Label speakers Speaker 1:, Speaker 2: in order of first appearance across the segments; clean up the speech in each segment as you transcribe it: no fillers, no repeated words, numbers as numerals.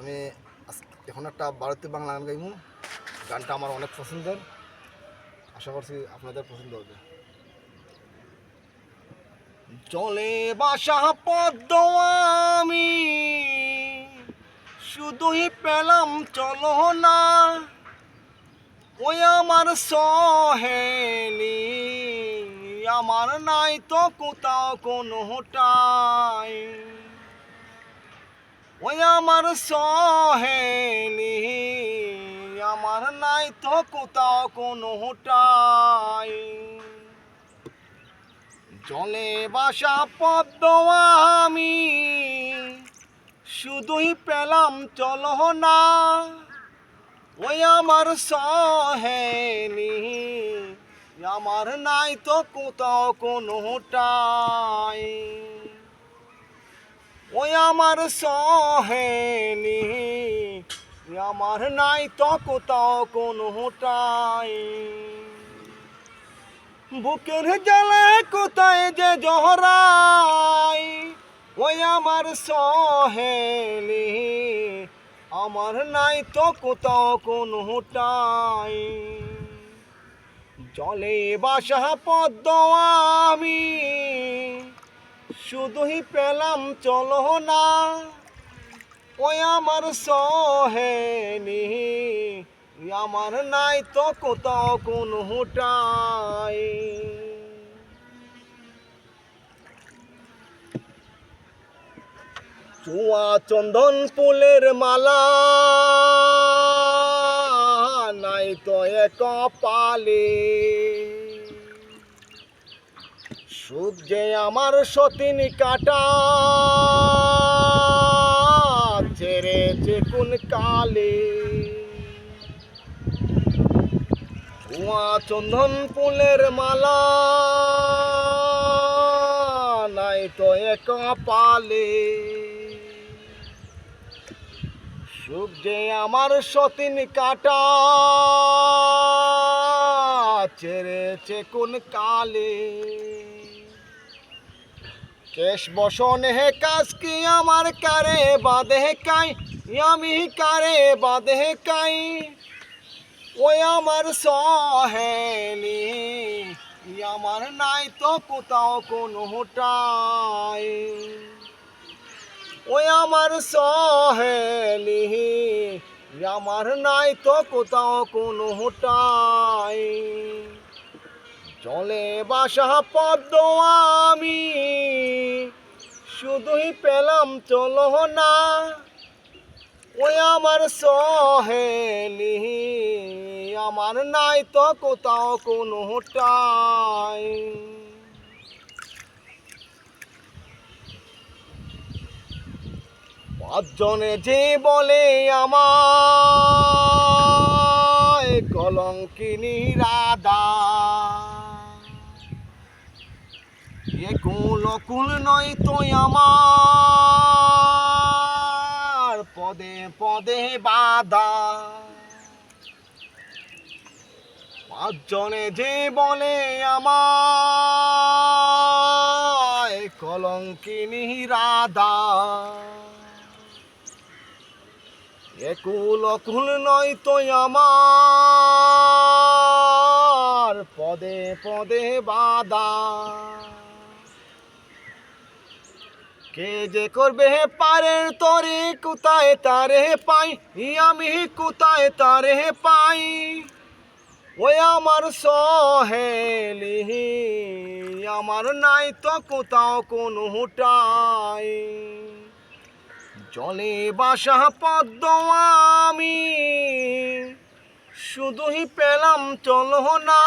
Speaker 1: আমি এখন একটা ভারতীয় বাংলা গান গাইবো। গানটা আমার অনেক পছন্দের, আশা করছি আপনাদের পছন্দ হবে। চলে বাসা পদ্ম আমি শুধুই পেলাম চলো না, ওই আমার সহেলি আমার নাই তো কোথাও কোনোটাই, ওই আমার সহেলি আমার নাই তো কোথাও কোনোটাই। জলে বাসা পদ্ম আমি শুধুই পেলাম চলো না, ওই আমার সহেলি আমার নাই তো কোথাও কোনোটাই, ওই আমার সহেলি আমার নাই তো কোথাও কোনোটাই। বুকের জ্বালা কোথায় যে জহরাই, ওই আমার সহেলি আমার নাই তো কোথাও কোনোটাই। জলে বাসা পদ্ম আমি শুধুই পেলাম চলো না, ওই আমার সহেলি আমার নাই তো কোথাও কোনোটাই। চুয়া চন্দন ফুলের মালা নাই তো এক কপালে, সুখ যে আমার সতীন কাটা ছেড়েছে কোন কালে। চুয়া চন্দন ফুলের মালা নাই তো এক কপালে, সুখ যে আমার সতীন কাটা ছেড়েছে কোন কালে। কেশ বসন হে কাজ কি আমার কারে বাঁধে কাই, আমি কারে বাঁধে কাই, ওই আমার সহেলি আমার নাই তো কোথাও কোনোটাই, ওই আমার সহেলি আমার নাই তো কোথাও কোনোটাই। জলে বাসা পদ্ম আমি শুধুই পেলাম চলো না, ওই আমার সহেলি আমার নাই তো কোথাও কোনোটাই। পাঁচজনে যে বলে আমায় কলঙ্কিনী রাধা, এ কুল কুল নয় তো আমার পদে পদে বাধা। পাঁচজনে যে বলে আমায় কলঙ্কিনী রাধা, একুল অকুল নয় তো আমার পদে পদে বাধা। কে যে করবে পারের তরে কোথায় তারে পাই, আমি কোথায় তারে পাই, ওই আমার সহেলি আমার নাই তো কোথাও কোনোটাই। জলে বাসা পদ্ম আমি শুধুই পেলাম চলো না,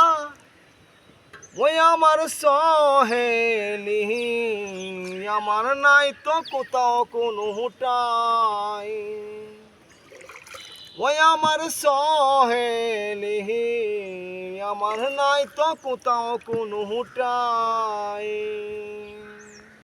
Speaker 1: ওই আমার সহেলি আমার নাই তো কোথাও কোনোটাই, ওই আমার সহেলি আমার নাই তো কোথাও কোনোটাই।